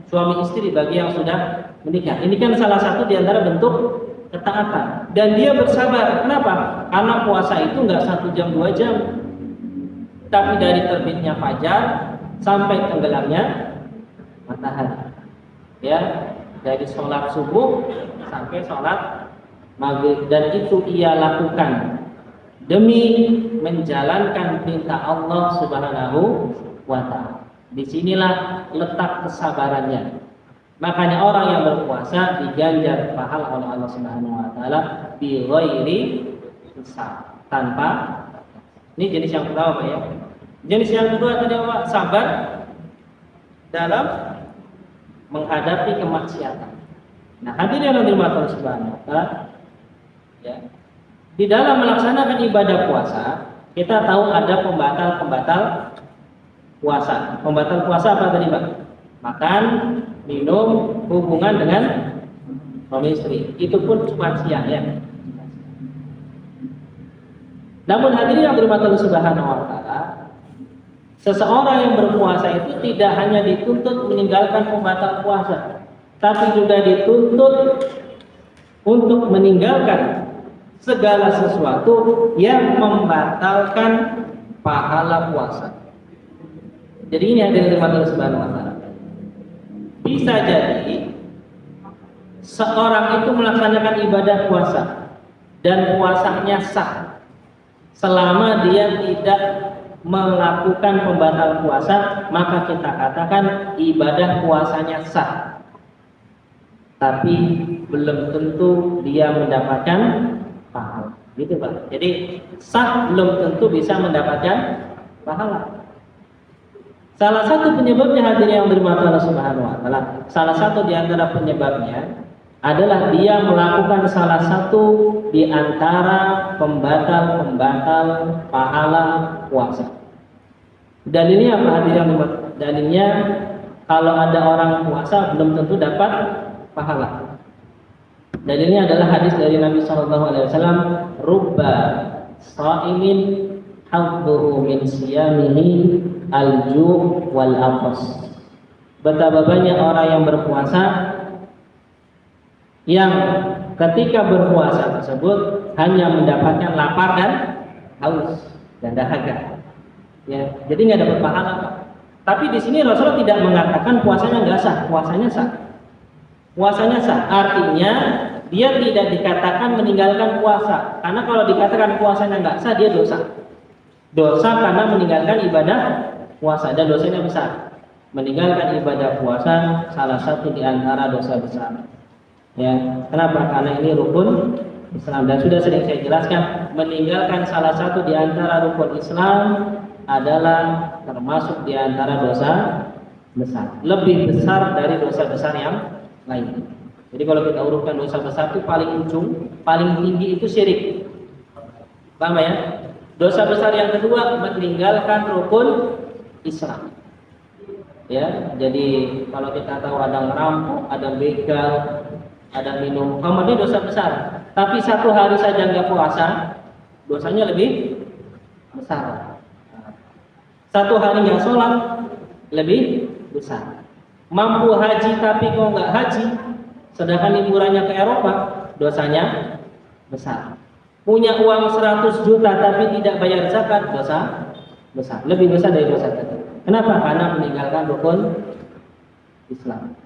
suami istri bagi yang sudah menikah. Ini kan salah satu di antara bentuk ketaatan. Dan dia bersabar. Kenapa? Karena puasa itu nggak 1 jam 2 jam, tapi dari terbitnya fajar sampai tenggelamnya matahari. Ya, dari sholat subuh sampai sholat maghrib, dan itu ia lakukan demi menjalankan perintah Allah Subhanahu wa taala. Disinilah letak kesabarannya. Makanya orang yang berpuasa diganjar pahala oleh Allah Subhanahu wa taala bi ghairi hisab, tanpa. Ini jenis yang pertama, Pak, ya. Jenis yang kedua tadi apa? Sabar dalam menghadapi kemaksiatan. Nah, hadirin yang dirahmati Allah Subhanahu wa taala, ya. Di dalam melaksanakan ibadah puasa, kita tahu ada pembatal-pembatal puasa. Pembatal puasa apa tadi, Pak? Makan, minum, hubungan dengan suami istri. Itu pun cuma siang, ya. Namun hadirin yang dirahmati Allah Subhanahu wa taala, seseorang yang berpuasa itu tidak hanya dituntut meninggalkan pembatal puasa, tapi juga dituntut untuk meninggalkan segala sesuatu yang membatalkan pahala puasa. Jadi ini hadirin dirahmati Allah Subhanahu wa taala. Bisa jadi seorang itu melaksanakan ibadah puasa dan puasanya sah selama dia tidak melakukan pembatal puasa, maka kita katakan ibadah puasanya sah. Tapi belum tentu dia mendapatkan pahala. Gitu, Pak. Jadi sah belum tentu bisa mendapatkan pahala. Salah satu penyebabnya hadirin yang dirahmati Allah Subhanahu wa taala, salah satu di antara penyebabnya adalah dia melakukan salah satu di antara pembatal-pembatal pahala puasa. Dalilnya apa? Dalilnya kalau ada orang puasa belum tentu dapat pahala. Dalilnya adalah hadis dari Nabi SAW, rubba sha'imin hadduhu min siyamihi al-ju' wal atas. Betapa banyak orang yang berpuasa yang ketika berpuasa tersebut hanya mendapatkan lapar dan haus dan dahaga. Ya, jadi nggak dapat pahala. Tapi di sini Rasulullah tidak mengatakan puasanya nggak sah, puasanya sah. Puasanya sah, artinya dia tidak dikatakan meninggalkan puasa. Karena kalau dikatakan puasanya nggak sah, dia dosa. Dosa karena meninggalkan ibadah puasa, dan dosanya besar. Meninggalkan ibadah puasa salah satu di antara dosa besar. Ya, kenapa? Karena ini rukun Islam, dan sudah sering saya jelaskan, meninggalkan salah satu di antara rukun Islam adalah termasuk di antara dosa besar. Lebih besar dari dosa besar yang lain. Jadi kalau kita urutkan dosa besar itu paling ujung, paling tinggi itu syirik. Paham ya? Dosa besar yang kedua meninggalkan rukun Islam. Ya, jadi kalau kita tahu ada ngerampok, ada begal, ada minum khamr, ini dosa besar. Tapi satu hari saja nggak puasa, dosanya lebih besar. Satu hari nggak sholat, lebih besar. Mampu haji tapi kok nggak haji, sedangkan liburannya ke Eropa, dosanya besar. Punya uang 100 juta tapi tidak bayar zakat, dosa besar. Lebih besar dari dosa tadi. Kenapa? Karena meninggalkan rukun Islam.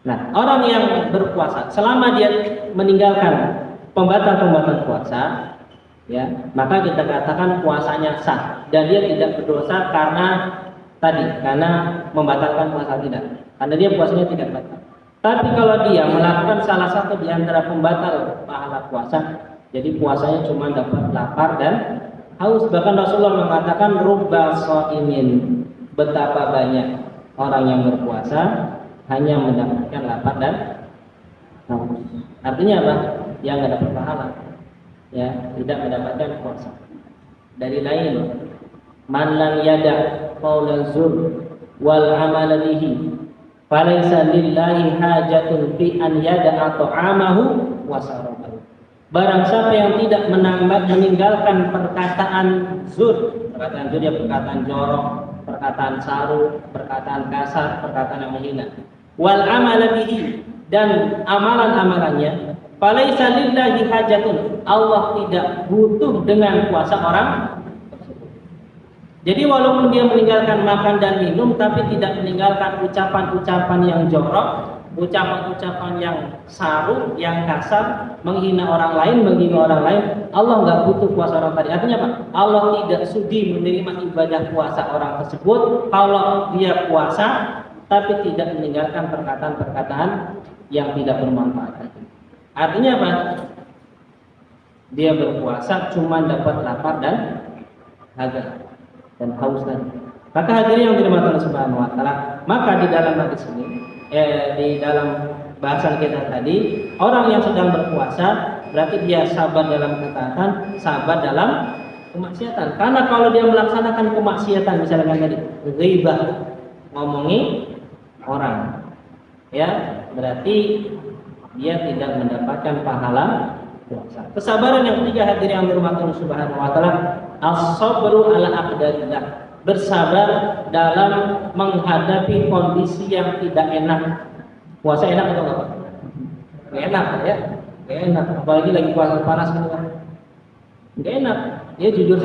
Nah, orang yang berpuasa selama dia meninggalkan pembatal-pembatal puasa, ya, maka kita katakan puasanya sah dan dia tidak berdosa karena membatalkan puasa, tidak. Karena dia puasanya tidak batal. Tapi kalau dia melakukan salah satu di antara pembatal pahala puasa, jadi puasanya cuma dapat lapar dan haus. Bahkan Rasulullah mengatakan rubba shaimin, betapa banyak orang yang berpuasa hanya mendapatkan lapar dan haus. Artinya apa? Dia nggak dapat pahala, ya, tidak mendapatkan puasa. Dari lain, man lam yada qaula zur wal amala bihi falaysa lillahi hajatun fi an yada ta'amahu wa sarabahu. Barang siapa yang tidak meninggalkan perkataan zur ya perkataan jorok, perkataan saru, perkataan kasar, perkataan yang menghina, wal amala bihi, dan amalan-amalannya, falaisa lillahi hajatun, Allah tidak butuh dengan puasa orang tersebut. Jadi walaupun dia meninggalkan makan dan minum, tapi tidak meninggalkan ucapan-ucapan yang jorok, ucapan-ucapan yang saru, yang kasar, menghina orang lain, Allah nggak butuh puasa orang tadi. Artinya apa? Allah tidak sudi menerima ibadah puasa orang tersebut kalau dia puasa tapi tidak meninggalkan perkataan-perkataan yang tidak bermanfaat. Artinya apa? Dia berpuasa cuma dapat lapar dan haga dan haus tadi. Maka hadirin yang dirahmati Allah Subhanahu wa taala, maka di dalam hadis ini, di dalam bahasan kita tadi, orang yang sedang berpuasa berarti dia sabar dalam ketaatan, sabar dalam kemaksiatan. Karena kalau dia melaksanakan kemaksiatan, misalkan tadi ghibah, ngomongi orang, ya, berarti dia tidak mendapatkan pahala puasa. Kesabaran yang ketiga, hadirin yang dirahmati Allah Subhanahu wa taala, as-sabru ala aqdarillah, bersabar dalam menghadapi kondisi yang tidak enak. Puasa enak atau enggak? Enggak enak ya, enggak enak. Apalagi lagi puasa panas gitu kan. Enggak enak. Ya jujur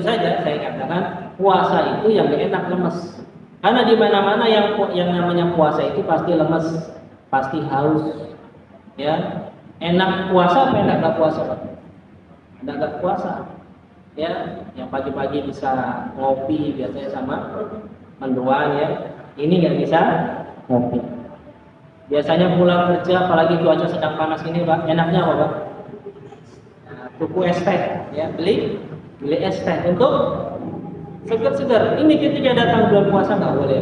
saja saya katakan puasa itu yang enggak enak, lemes. Karena di mana-mana yang namanya puasa itu pasti lemes, pasti haus. Ya, enak puasa apa enak enggak puasa, Pak? Enak enggak puasa. Ya, yang pagi-pagi bisa ngopi biasanya sama mendoan ya. Ini nggak bisa ngopi. Biasanya pulang kerja, apalagi cuaca sedang panas ini, Pak, enaknya apa, Pak? Tuku es teh, ya, beli es teh untuk segar-segar. Ini ketika datang bulan puasa nggak boleh.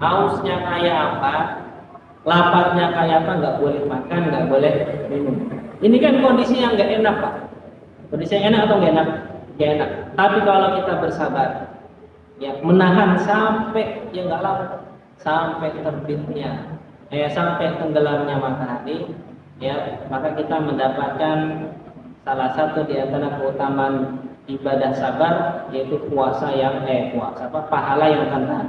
Hausnya kayak apa, laparnya kayak apa, nggak boleh makan, nggak boleh minum. Ini kan kondisi yang nggak enak, Pak. Kondisi yang enak atau nggak enak? Gak enak. Tapi kalau kita bersabar, ya menahan sampai ya nggak lama, sampai terbitnya sampai tenggelamnya matahari, ya maka kita mendapatkan salah satu di antara keutamaan ibadah sabar, yaitu puasa yang pahala yang tanpa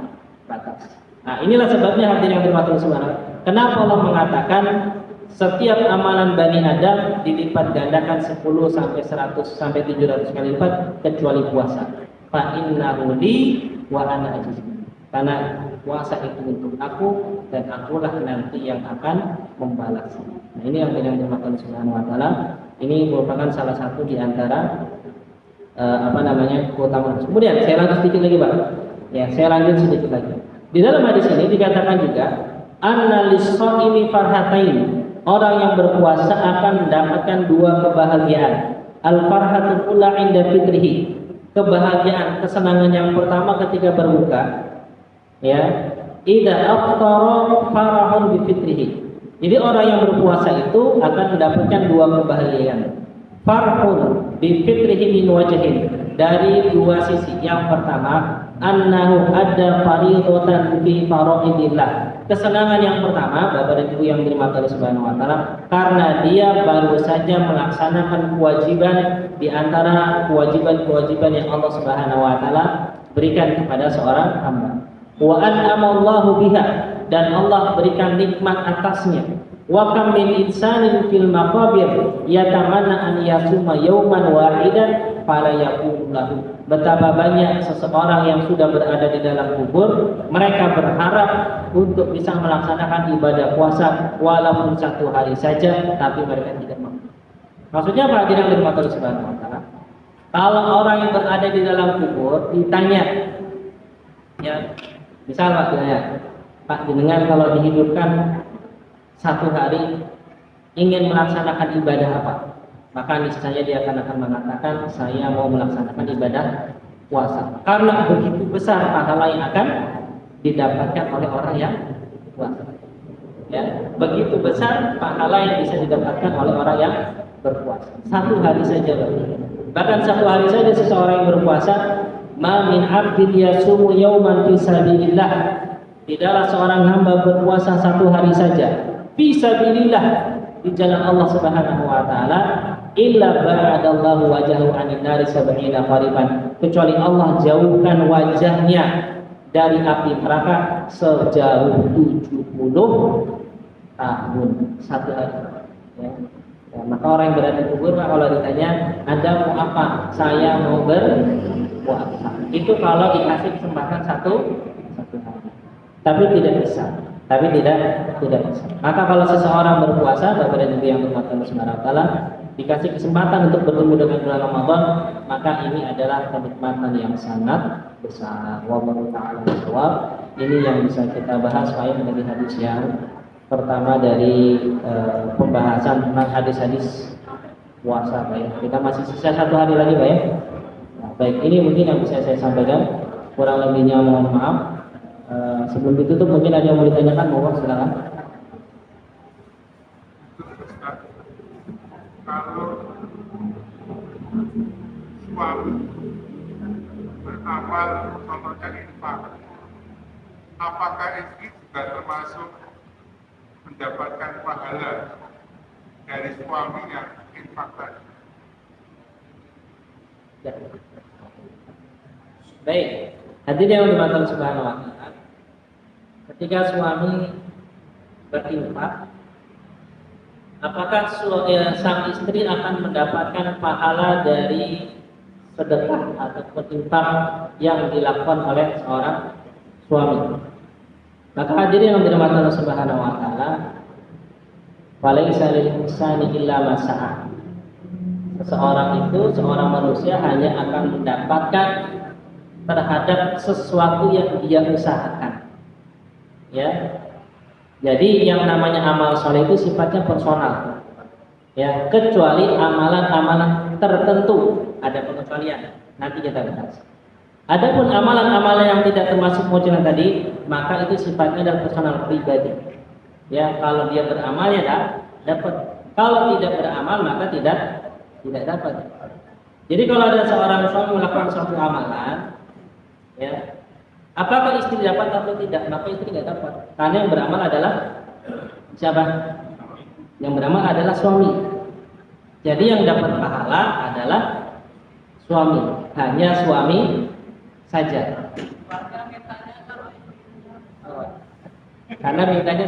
batas. Nah, inilah sebabnya hadirin yang dirahmati Allah Subhanahu. Kenapa Allah mengatakan setiap amalan Bani Adam dilipat gandakan 10 sampai 100 sampai 700 kali lipat kecuali puasa. Fa innahu li wa ana ajzi. Karena puasa itu untuk aku dan akulah nanti yang akan membalas. Nah, ini yang dirahmati Allah Subhanahu wa taala. Ini merupakan salah satu di antara keutamaan. Kemudian saya lanjut sedikit lagi, Pak. Ya, saya lanjut sedikit lagi. Di dalam hadis ini dikatakan juga anna lis-shaimi farhatain. Orang yang berpuasa akan mendapatkan dua kebahagiaan. Al-farhatul ula 'inda fitrihi. Kebahagiaan, kesenangan yang pertama ketika berbuka. Ya. Idza aftara farahun bi fitrihi. Jadi orang yang berpuasa itu akan mendapatkan dua kebahagiaan. Farhun bi fitrihi min wajhin. Dari dua sisi. Yang pertama, annahu adda fariidatan fi faraidillah. Kesenangan yang pertama, Bapak dan Ibu yang dirahmati Allah Subhanahu wa taala, karena dia baru saja melaksanakan kewajiban di antara kewajiban-kewajiban yang Allah Subhanahu wa taala berikan kepada seorang hamba. Wa an'amallahu biha, dan Allah berikan nikmat atasnya. Wa kam min insanin fil maqabir yatamanna an yasuma yawman wahidan fala yakun lahu. Betapa banyak seseorang yang sudah berada di dalam kubur, mereka berharap untuk bisa melaksanakan ibadah puasa walaupun satu hari saja, tapi mereka tidak mampu. Maksudnya apa? Tidak dirahmati Allah Subhanahu wa taala. Kalau orang yang berada di dalam kubur ditanya, ya, misal Pak ditanya, Pak jenengan kalau dihidupkan satu hari ingin melaksanakan ibadah apa? Maka niscaya dia akan mengatakan saya mau melaksanakan ibadah puasa. Karena begitu besar pahala yang akan didapatkan oleh orang yang puasa. Ya, begitu besar pahala yang bisa didapatkan oleh orang yang berpuasa. Satu hari saja, bahkan satu hari saja seseorang yang berpuasa, ma min 'abdin yasumu yawman fi sabilillah. Tidaklah seorang hamba berpuasa satu hari saja fi sabilillah, di jalan Allah Subhanahu wa taala, illa ba'adallahu wajhahu 'anil nari 70 qariban, kecuali Allah jauhkan wajahnya dari api neraka sejauh 70 tahun satu hari. Ya. Ya, maka orang yang berada di kubur, kalau ditanya Anda mau apa? Saya mau berpuasa. Itu kalau dikasih kesempatan satu hari. Tapi tidak bisa. Tidak bisa. Maka kalau seseorang berpuasa, Bapak dan Ibu yang dirahmati Allah Subhanahu wa taala, dikasih kesempatan untuk bertemu dengan bulan Ramadan, maka ini adalah kenikmatan yang sangat besar. Wallahu ta'ala bishawab. Ini yang bisa kita bahas dari hadis yang pertama dari pembahasan tentang hadis-hadis puasa, Pak ya. Kita masih sisa satu hari lagi, Pak ya. Nah, baik, ini mungkin yang bisa saya sampaikan. Kurang lebihnya mohon maaf. Sebelum ditutup mungkin ada yang mau ditanyakan, mohon silakan. Kalau suami beramal contohnya infak, apakah ini juga termasuk mendapatkan pahala dari suami yang infak tadi? Ya. Baik, hadirin yang dirahmati Allah Subhanahu wa taala. Ketika suami berinfak, apakah sang istri akan mendapatkan pahala dari sedekah atau infak yang dilakukan oleh seorang suami? Maka hadirin yang dirahmati Allah Subhanahu wa taala, walaisa lil insani illa ma sa'a. Seorang manusia hanya akan mendapatkan terhadap sesuatu yang dia usahakan. Ya. Jadi yang namanya amal soleh itu sifatnya personal. Ya, kecuali amalan-amalan tertentu ada pengecualian. Nanti kita bahas. Adapun amalan-amalan yang tidak termasuk mojilan tadi, maka itu sifatnya adalah personal pribadi. Ya, kalau dia beramal ya dapat. Kalau tidak beramal maka tidak dapat. Jadi kalau ada seorang suami melakukan suatu amalan, ya, Apakah istri dapat atau tidak? Maka istri tidak dapat. Karena yang beramal adalah siapa? Yang beramal adalah suami. Jadi yang dapat pahala adalah suami, hanya suami saja. Karena mintanya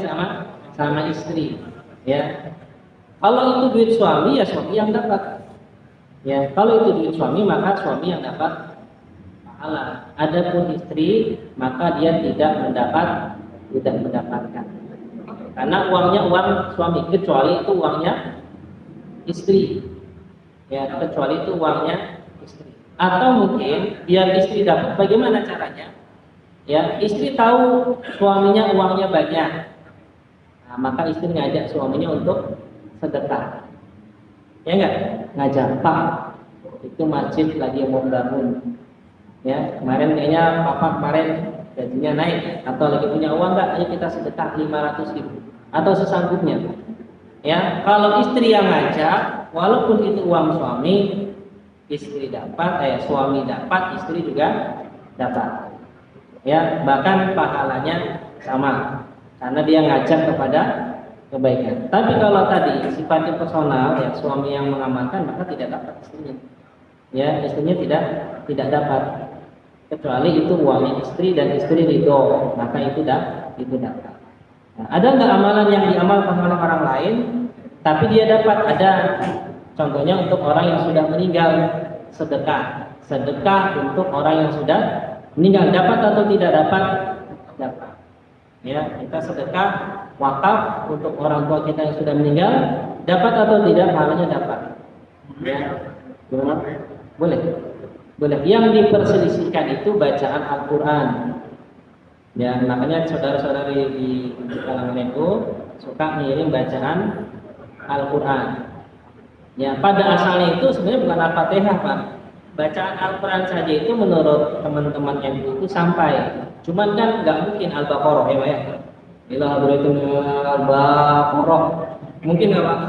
sama istri, ya. Kalau itu duit suami, ya suami yang dapat. Ya, kalau itu duit suami, maka suami yang dapat pahala. Adapun istri, maka dia tidak mendapatkan. Karena uangnya uang suami, kecuali itu uangnya istri. Ya, kecuali itu uangnya istri. Atau mungkin biar istri dapat, bagaimana caranya? Ya, istri tahu suaminya uangnya banyak. Nah, maka istri ngajak suaminya untuk sedekah. Ya enggak? Ngajak, Pak, itu masjid lagi mau bangun. Ya, kemarin kayaknya Papa kemarin gajinya naik, atau lagi punya uang enggak? Ayo kita sedekah 500.000 atau sesanggupnya. Ya, kalau istri yang ngajak, walaupun itu uang suami, istri dapat, suami dapat, istri juga dapat. Ya, bahkan pahalanya sama karena dia ngajak kepada kebaikan. Tapi kalau tadi sifatnya personal, ya suami yang mengamalkan, maka tidak dapat istrinya. Ya, istrinya tidak dapat, kecuali itu uangnya istri dan istri ridho, maka itu dapat. Nah, ada nggak amalan yang diamalkan oleh orang lain tapi dia dapat? Ada. Contohnya untuk orang yang sudah meninggal, sedekah untuk orang yang sudah meninggal, dapat atau tidak dapat? Dapat. Ya, kita sedekah wakaf untuk orang tua kita yang sudah meninggal, dapat atau tidak? Pahalanya dapat. Ya, boleh. Yang diperselisihkan itu bacaan Al-Quran. Ya, makanya saudara-saudari di kalangan itu suka ngirim bacaan Al-Quran. Ya, pada asalnya itu sebenarnya bukan Al-Fatihah, Pak. Bacaan Al-Quran saja itu menurut teman-teman MU itu sampai. Cuman kan nggak mungkin Al-Baqarah ya, Pak ya. Ila hadratin Al-Baqarah. Mungkin nggak, Pak?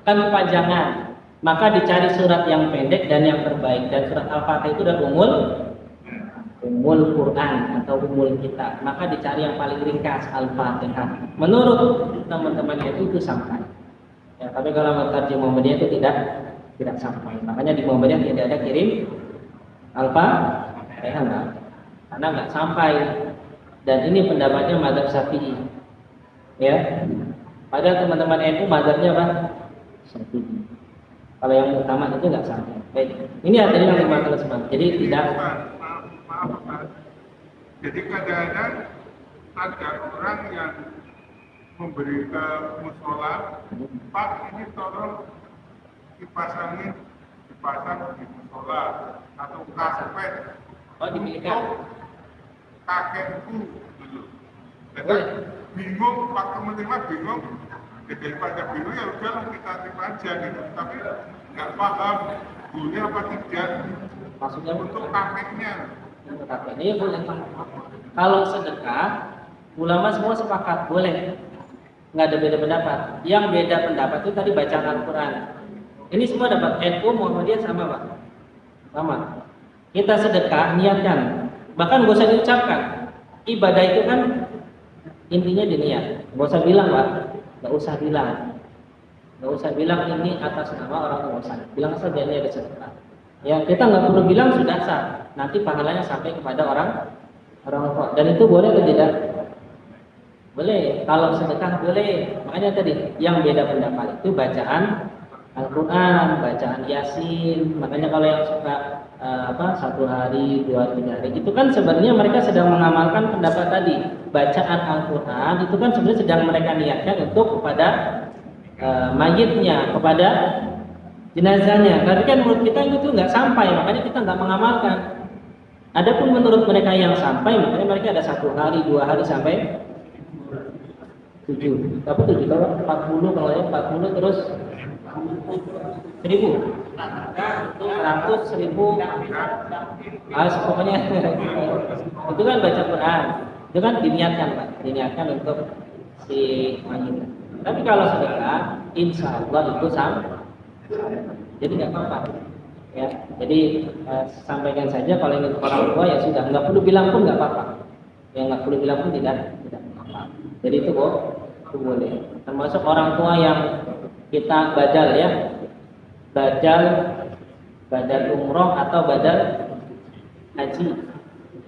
Kan kepanjangan. Maka dicari surat yang pendek dan yang terbaik. Dan surat Al-Fatihah itu adalah Ummul Quran atau Ummul Kitab. Maka dicari yang paling ringkas, Al-Fatihah. Menurut teman-teman itu sampai. Ya, tapi kalau terjemah Muhammadiyah itu tidak sampai. Makanya di Muhammadiyah tidak ada kirim Al-Fatihah, karena nggak sampai. Dan ini pendapatnya mazhab Syafi'i. Ya. Padahal teman-teman NU mazhabnya apa? Syafi'i. Kalau yang utama itu nggak sampai. Baik. Ini artinya yang dimaksud sebab. Jadi tidak. Maaf, Pak. Jadi kadang-kadang ada orang yang memberi ke musola, Pak, ini tolong dipasang di musola atau karpet. Oh, dimilikan. Kakekku dulu. Jadi bingung, Pak penerima bingung. Daripada bingung ya udahlah kita terima aja gitu. Tapi nggak paham boleh apa tidak. Maksudnya untuk kakeknya. Ini boleh. Kalau sedekah, ulama semua sepakat boleh. Nggak ada beda pendapat. Yang beda pendapat itu tadi bacaan Al-Quran. Ini semua dapat. NU Muhammadiyah sama, Pak. Sama. Kita sedekah, niatkan. Bahkan gak usah diucapkan. Ibadah itu kan intinya diniat. Gak usah bilang, Pak. Gak usah bilang ini atas nama orang tua. Bilang saja ini ada sedekah. Ya, kita nggak perlu bilang sudah sah. Nanti pahalanya sampai kepada orang tua. Dan itu boleh atau tidak? Boleh. Kalau sedekah boleh. Makanya tadi yang beda pendapat itu bacaan Al-Quran, bacaan Yasin. Makanya kalau yang suka 1 hari, 2 hari, 3 hari, itu kan sebenarnya mereka sedang mengamalkan pendapat tadi. Bacaan Al-Quran itu kan sebenarnya sedang mereka niatkan untuk kepada mayitnya, kepada jenazahnya. Tapi kan menurut kita itu nggak sampai, makanya kita nggak mengamalkan. Adapun menurut mereka yang sampai, makanya mereka ada 1 hari, 2 hari sampai 7. Tapi 7 kalau 40 kalau ya 40 terus 1000. 100, 1000. Pokoknya itu kan baca Quran. Itu kan diniatkan, Pak. Diniatkan untuk si mayit. Tapi kalau sedekah, insya Allah itu sama. Jadi nggak apa-apa. Ya, jadi sampaikan saja kalau ingin orang tua ya sudah, nggak perlu bilang pun nggak apa-apa. Yang nggak perlu bilang pun tidak apa-apa. Jadi itu kok itu boleh. Termasuk orang tua yang kita badal ya, badal umroh atau badal haji.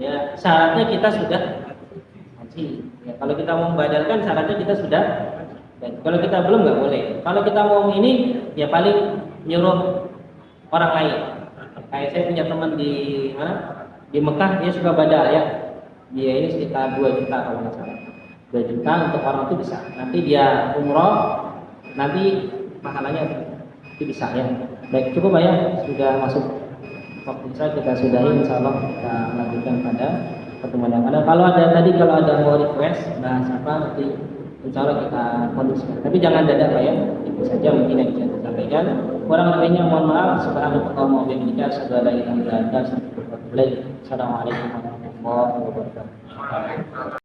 Ya, syaratnya kita sudah haji. Ya, kalau kita mau membadalkan syaratnya kita sudah. Kalau kita belum nggak boleh. Kalau kita mau ini ya paling nyuruh orang lain. Kayak saya punya teman di mana? Di Mekah, dia suka badal ya. Dia ini sekitar 2 juta kalau nggak salah. 2 juta untuk orang itu bisa. Nanti dia umroh, nanti pahalanya itu bisa ya. Baik, cukup ya, sudah masuk waktu kita sudahi, insya Allah kita lanjutkan pada pertemuan yang ada. Kalau ada mau request bahas apa nanti insya Allah kita kondisikan. Tapi jangan dadak Pak ya, itu saja mungkin yang bisa saya sampaikan. Kurang lebihnya mohon maaf. Subhanallah wa bihamdika asyhadu an la ilaha illa anta astaghfiruka wa atubu ilaik. Assalamualaikum warahmatullahi wabarakatuh.